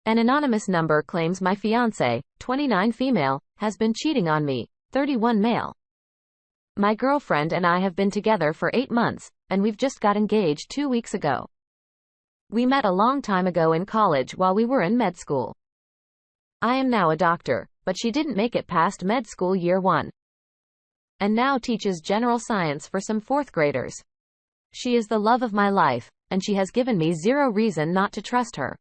An anonymous number claims my fiance, 29 female, has been cheating on me, 31 male. My girlfriend and I have been together for 8 months, and we've just got engaged 2 weeks ago. We met a long time ago in college while we were in med school. I am now a doctor, but she didn't make it past med school year 1. And now teaches general science for some 4th graders. She is the love of my life, and she has given me zero reason not to trust her.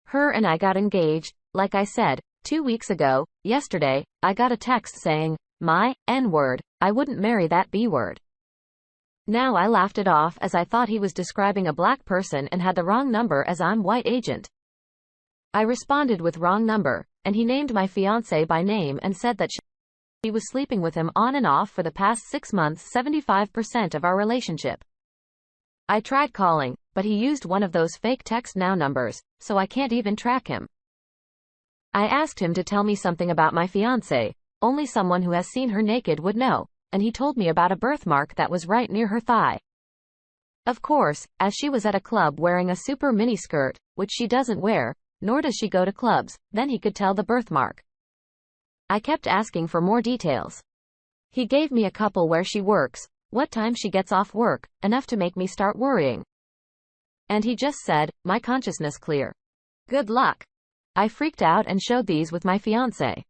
Her and I got engaged, like I said, 2 weeks ago. Yesterday, I got a text saying, my N-word, I wouldn't marry that B-word. Now I laughed it off as I thought he was describing a black person and had the wrong number as I'm white agent. I responded with wrong number, and he named my fiance by name and said that she was sleeping with him on and off for the past 6 months, 75% of our relationship. I tried calling, but he used one of those fake text now numbers, so I can't even track him. I asked him to tell me something about my fiance, only someone who has seen her naked would know, and he told me about a birthmark that was right near her thigh. Of course, as she was at a club wearing a super mini skirt, which she doesn't wear, nor does she go to clubs, then he could tell the birthmark. I kept asking for more details. He gave me a couple where she works, what time she gets off work, enough to make me start worrying. And he just said, my consciousness clear. Good luck. I freaked out and showed these with my fiance.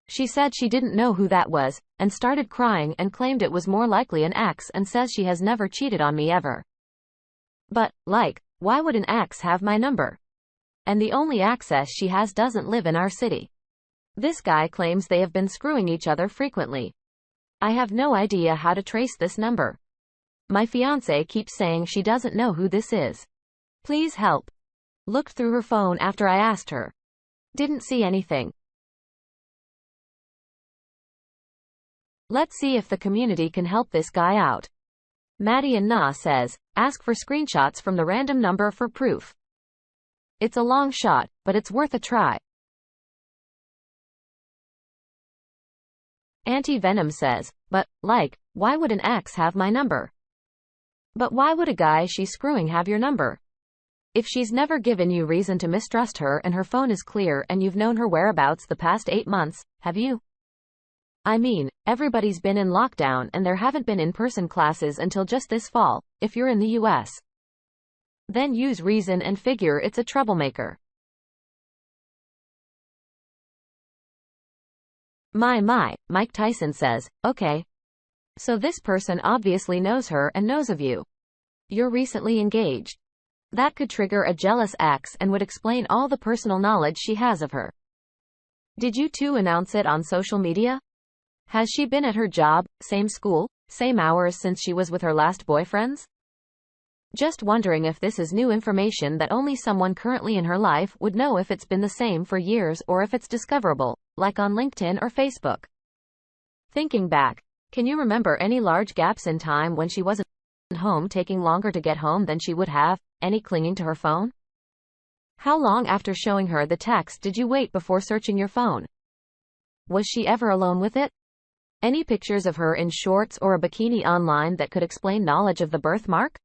She said she didn't know who that was, and started crying and claimed it was more likely an ex and says she has never cheated on me ever. But, why would an ex have my number? And the only access she has doesn't live in our city. This guy claims they have been screwing each other frequently. I have no idea how to trace this number. My fiance keeps saying she doesn't know who this is. Please help. Looked through her phone after I asked her. Didn't see anything. Let's see if the community can help this guy out. Maddie and Na says, ask for screenshots from the random number for proof. It's a long shot, but it's worth a try. Anti-Venom says, but, why would an ex have my number? But why would a guy she's screwing have your number? If she's never given you reason to mistrust her and her phone is clear and you've known her whereabouts the past 8 months, have you? I mean, everybody's been in lockdown and there haven't been in-person classes until just this fall, if you're in the US. Then use reason and figure it's a troublemaker. Mike Tyson says, okay. So this person obviously knows her and knows of you. You're recently engaged. That could trigger a jealous ex and would explain all the personal knowledge she has of her. Did you two announce it on social media? Has she been at her job, same school, same hours since she was with her last boyfriends? Just wondering if this is new information that only someone currently in her life would know, if it's been the same for years or if it's discoverable, like on LinkedIn or Facebook. Thinking back, can you remember any large gaps in time when she wasn't home, taking longer to get home than she would have, any clinging to her phone? How long after showing her the text did you wait before searching your phone? Was she ever alone with it? Any pictures of her in shorts or a bikini online that could explain knowledge of the birthmark?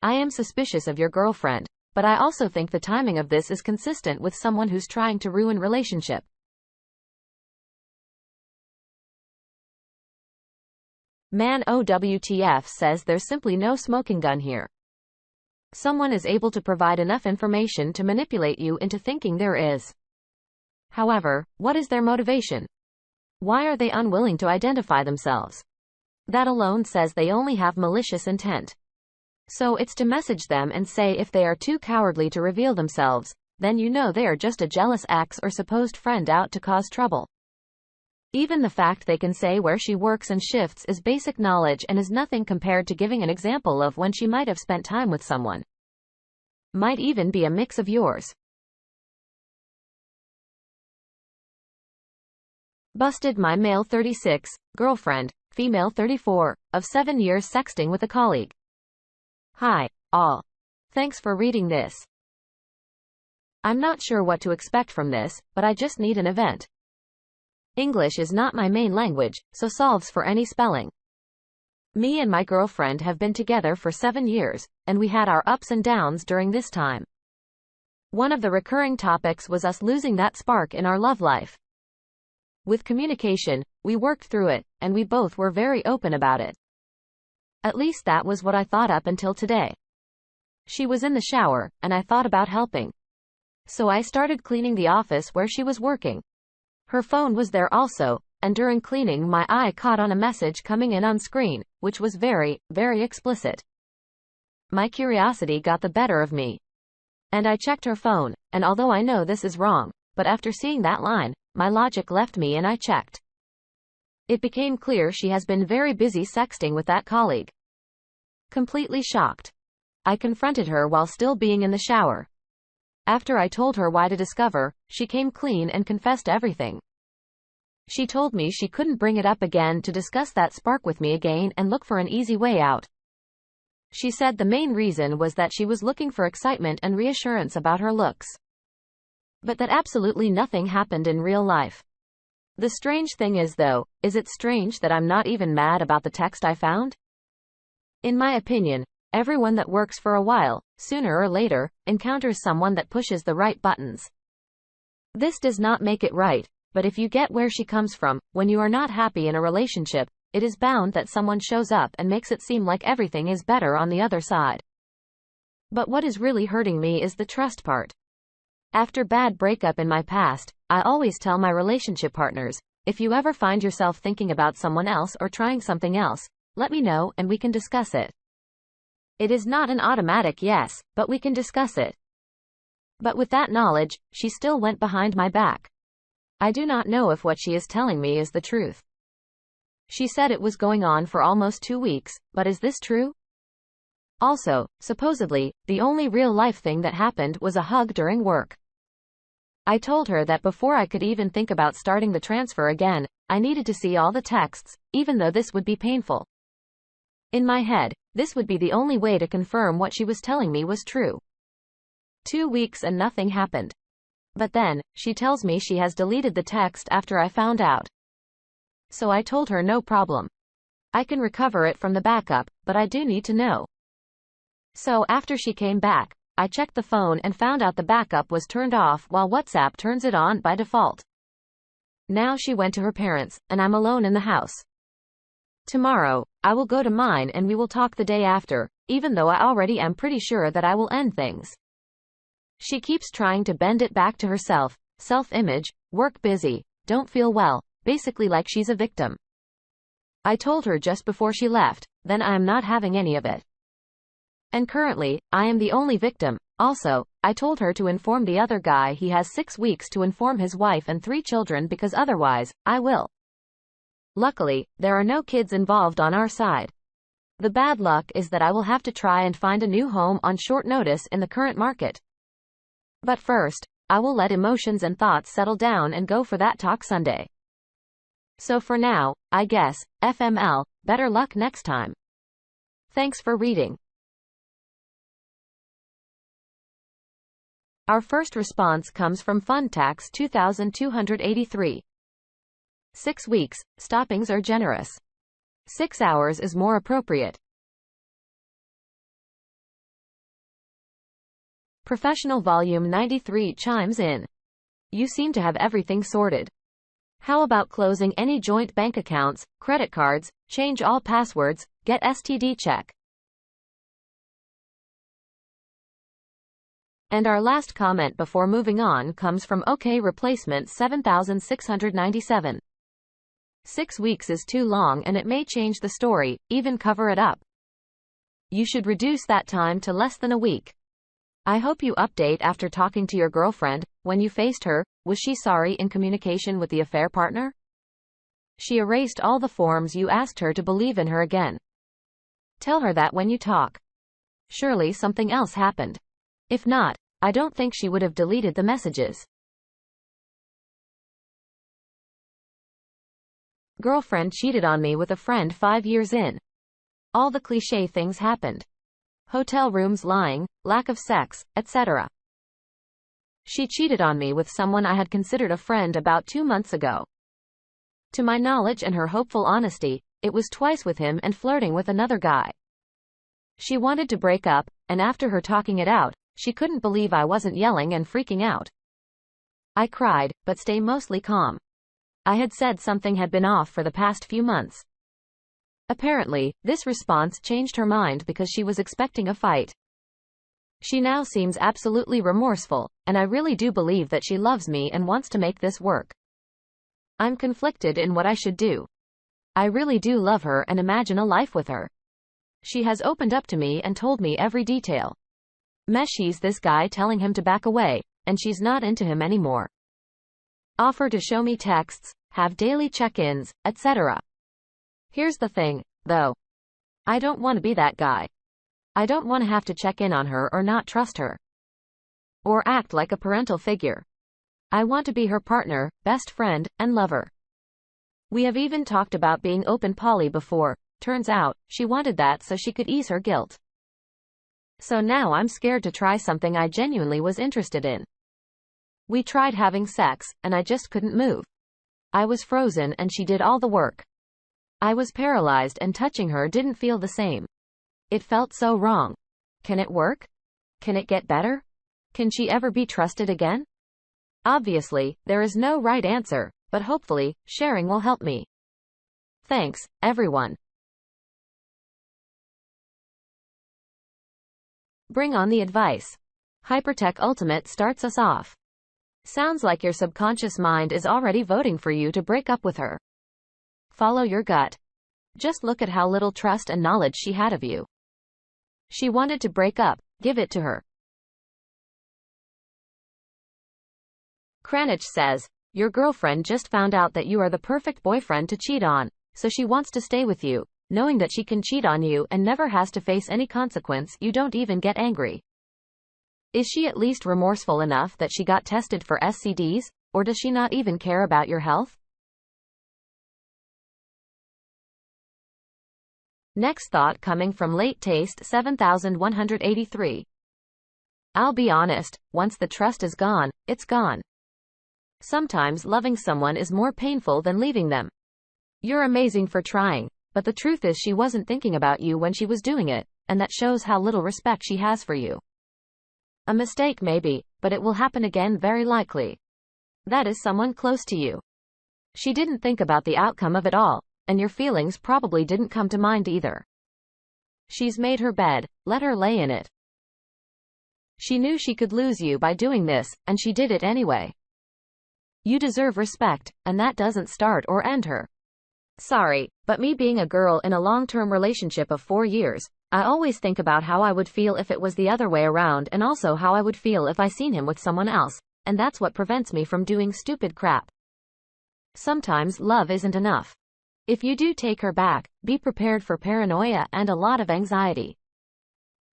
I am suspicious of your girlfriend, but I also think the timing of this is consistent with someone who's trying to ruin relationship. Man OWTF says there's simply no smoking gun here. Someone is able to provide enough information to manipulate you into thinking there is. However, what is their motivation? Why are they unwilling to identify themselves? That alone says they only have malicious intent. So it's to message them and say if they are too cowardly to reveal themselves, then you know they are just a jealous ex or supposed friend out to cause trouble. Even the fact they can say where she works and shifts is basic knowledge and is nothing compared to giving an example of when she might have spent time with someone. Might even be a mix of yours. Busted my male 36, girlfriend, female 34, of 7 years sexting with a colleague. Hi, all. Thanks for reading this. I'm not sure what to expect from this, but I just need an event. English is not my main language, so solves for any spelling. Me and my girlfriend have been together for 7 years, and we had our ups and downs during this time. One of the recurring topics was us losing that spark in our love life. With communication, we worked through it, and we both were very open about it. At least that was what I thought up until today. She was in the shower, and I thought about helping. So I started cleaning the office where she was working. Her phone was there also, and during cleaning my eye caught on a message coming in on screen, which was very, very explicit. My curiosity got the better of me. And I checked her phone, and although I know this is wrong, but after seeing that line, my logic left me and I checked. It became clear she has been very busy sexting with that colleague. Completely shocked, I confronted her while still being in the shower. After I told her why to discover, she came clean and confessed everything. She told me she couldn't bring it up again to discuss that spark with me again and look for an easy way out. She said the main reason was that she was looking for excitement and reassurance about her looks. But that absolutely nothing happened in real life. The strange thing is though, is it strange that I'm not even mad about the text I found? In my opinion, everyone that works for a while, sooner or later, encounters someone that pushes the right buttons. This does not make it right, but if you get where she comes from, when you are not happy in a relationship, it is bound that someone shows up and makes it seem like everything is better on the other side. But what is really hurting me is the trust part. After bad breakup in my past, I always tell my relationship partners, if you ever find yourself thinking about someone else or trying something else, let me know and we can discuss it. It is not an automatic yes, but we can discuss it. But with that knowledge, she still went behind my back. I do not know if what she is telling me is the truth. She said it was going on for almost 2 weeks, but is this true? Also, supposedly, the only real-life thing that happened was a hug during work. I told her that before I could even think about starting the transfer again, I needed to see all the texts, even though this would be painful. In my head, this would be the only way to confirm what she was telling me was true. 2 weeks and nothing happened. But then, she tells me she has deleted the text after I found out. So I told her no problem. I can recover it from the backup, but I do need to know. So after she came back, I checked the phone and found out the backup was turned off while WhatsApp turns it on by default. Now she went to her parents, and I'm alone in the house. Tomorrow, I will go to mine and we will talk the day after, even though I already am pretty sure that I will end things. She keeps trying to bend it back to herself, self-image, work busy, don't feel well, basically like she's a victim. I told her just before she left, then I am not having any of it. And currently, I am the only victim. Also, I told her to inform the other guy he has 6 weeks to inform his wife and 3 children because otherwise, I will. Luckily, there are no kids involved on our side. The bad luck is that I will have to try and find a new home on short notice in the current market. But first, I will let emotions and thoughts settle down and go for that talk Sunday. So for now, I guess, FML, better luck next time. Thanks for reading. Our first response comes from Funtax 2283. 6 weeks, stoppings are generous. 6 hours is more appropriate. Professional Volume 93 chimes in. You seem to have everything sorted. How about closing any joint bank accounts, credit cards, change all passwords, get STD check? And our last comment before moving on comes from OK Replacement 7697. 6 weeks is too long and it may change the story, even cover it up. You should reduce that time to less than a week. I hope you update after talking to your girlfriend. When you faced her, was she sorry in communication with the affair partner? She erased all the forms you asked her to believe in her again. Tell her that when you talk. Surely something else happened. If not, I don't think she would have deleted the messages. Girlfriend cheated on me with a friend 5 years in. All the cliché things happened. Hotel rooms lying, lack of sex, etc. She cheated on me with someone I had considered a friend about 2 months ago. To my knowledge and her hopeful honesty, it was twice with him and flirting with another guy. She wanted to break up, and after her talking it out, She couldn't believe I wasn't yelling and freaking out. I cried, but stayed mostly calm. I had said something had been off for the past few months. Apparently, this response changed her mind because she was expecting a fight. She now seems absolutely remorseful, and I really do believe that she loves me and wants to make this work. I'm conflicted in what I should do. I really do love her and imagine a life with her. She has opened up to me and told me every detail. She's this guy telling him to back away, and she's not into him anymore. Offer to show me texts, have daily check-ins, etc. Here's the thing, though. I don't want to be that guy. I don't want to have to check in on her or not trust her. Or act like a parental figure. I want to be her partner, best friend, and lover. We have even talked about being open poly before. Turns out, she wanted that so she could ease her guilt. So now I'm scared to try something I genuinely was interested in. We tried having sex, and I just couldn't move. I was frozen and she did all the work. I was paralyzed and touching her didn't feel the same. It felt so wrong. Can it work? Can it get better? Can she ever be trusted again? Obviously, there is no right answer, but hopefully, sharing will help me. Thanks, everyone. Bring on the advice. Hypertech Ultimate starts us off. Sounds like your subconscious mind is already voting for you to break up with her. Follow your gut. Just look at how little trust and knowledge she had of you. She wanted to break up, give it to her. Kranich says, your girlfriend just found out that you are the perfect boyfriend to cheat on, so she wants to stay with you, knowing that she can cheat on you and never has to face any consequence. You don't even get angry. Is she at least remorseful enough that she got tested for STDs, or does she not even care about your health? Next thought coming from Late Taste 7183. I'll be honest, once the trust is gone, it's gone. Sometimes loving someone is more painful than leaving them. You're amazing for trying, but the truth is she wasn't thinking about you when she was doing it, and that shows how little respect she has for you. A mistake maybe, but it will happen again very likely. That is someone close to you. She didn't think about the outcome of it all, and your feelings probably didn't come to mind either. She's made her bed, let her lay in it. She knew she could lose you by doing this, and she did it anyway. You deserve respect, and that doesn't start or end her. Sorry, but me being a girl in a long-term relationship of 4 years, I always think about how I would feel if it was the other way around and also how I would feel if I seen him with someone else, and that's what prevents me from doing stupid crap. Sometimes love isn't enough. If you do take her back, be prepared for paranoia and a lot of anxiety.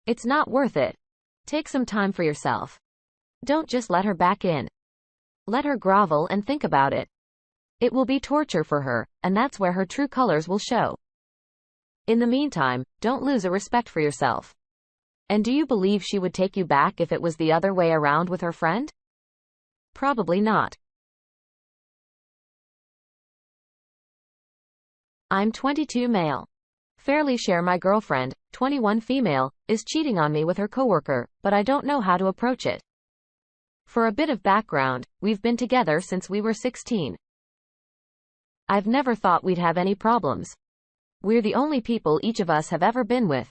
It's not worth it. Take some time for yourself. Don't just let her back in. Let her grovel and think about it. It will be torture for her, and that's where her true colors will show. In the meantime, don't lose a respect for yourself. And do you believe she would take you back if it was the other way around with her friend? Probably not. I'm 22 male. Fairly share my girlfriend, 21 female, is cheating on me with her coworker, but I don't know how to approach it. For a bit of background, we've been together since we were 16. I've never thought we'd have any problems. We're the only people each of us have ever been with.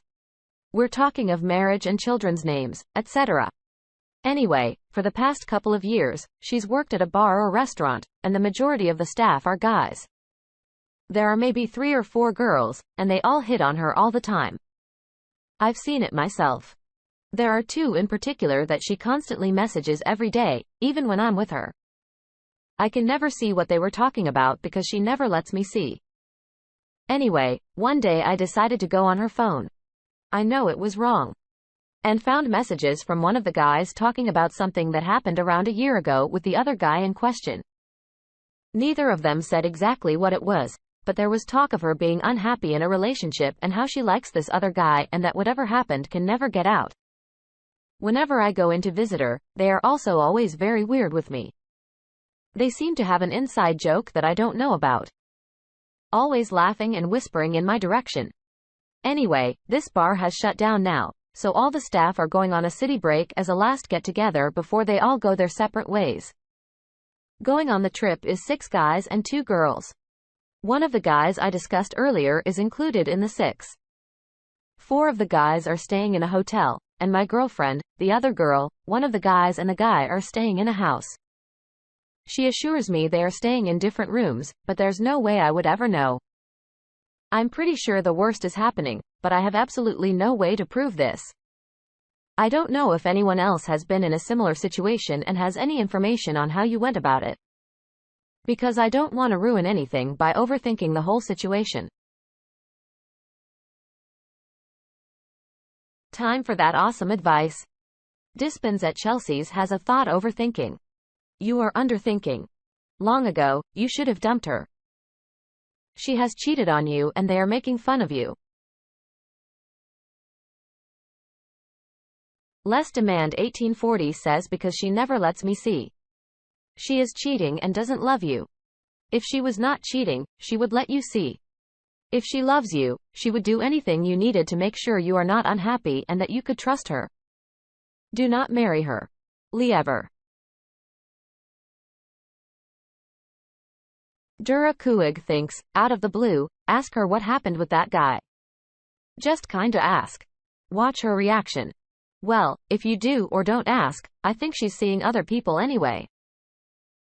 We're talking of marriage and children's names, etc. Anyway, for the past couple of years, she's worked at a bar or restaurant, and the majority of the staff are guys. There are maybe 3 or 4 girls, and they all hit on her all the time. I've seen it myself. There are 2 in particular that she constantly messages every day, even when I'm with her. I can never see what they were talking about because she never lets me see. Anyway, one day I decided to go on her phone. I know it was wrong. And found messages from one of the guys talking about something that happened around a year ago with the other guy in question. Neither of them said exactly what it was, but there was talk of her being unhappy in a relationship and how she likes this other guy and that whatever happened can never get out. Whenever I go in to visit her, they are also always very weird with me. They seem to have an inside joke that I don't know about. Always laughing and whispering in my direction. Anyway, this bar has shut down now, so all the staff are going on a city break as a last get-together before they all go their separate ways. Going on the trip is 6 guys and 2 girls. One of the guys I discussed earlier is included in the 6. 4 of the guys are staying in a hotel, and my girlfriend, the other girl, one of the guys and the guy are staying in a house. She assures me they are staying in different rooms, but there's no way I would ever know. I'm pretty sure the worst is happening, but I have absolutely no way to prove this. I don't know if anyone else has been in a similar situation and has any information on how you went about it. Because I don't want to ruin anything by overthinking the whole situation. Time for that awesome advice. Dispens at Chelsea's has a thought overthinking. You are underthinking. Long ago, you should have dumped her. She has cheated on you and they are making fun of you. Less Demand 1840 says because she never lets me see. She is cheating and doesn't love you. If she was not cheating, she would let you see. If she loves you, she would do anything you needed to make sure you are not unhappy and that you could trust her. Do not marry her. Lee Ever. Dura Kuig thinks, out of the blue, ask her what happened with that guy. Just kinda ask. Watch her reaction. Well, if you do or don't ask, I think she's seeing other people anyway.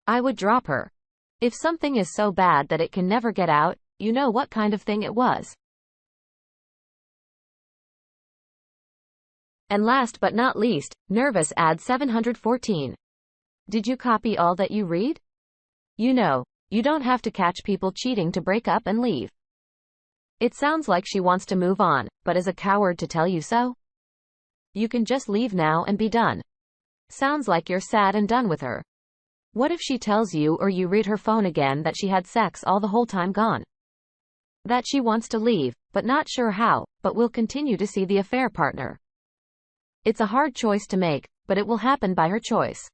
I would drop her. If something is so bad that it can never get out, you know what kind of thing it was. And last but not least, Nervous Ad 714. Did you copy all that you read? You know, you don't have to catch people cheating to break up and leave. It sounds like she wants to move on, but is a coward to tell you so? You can just leave now and be done. Sounds like you're sad and done with her. What if she tells you or you read her phone again that she had sex all the whole time gone? That she wants to leave, but not sure how, but will continue to see the affair partner. It's a hard choice to make, but it will happen by her choice.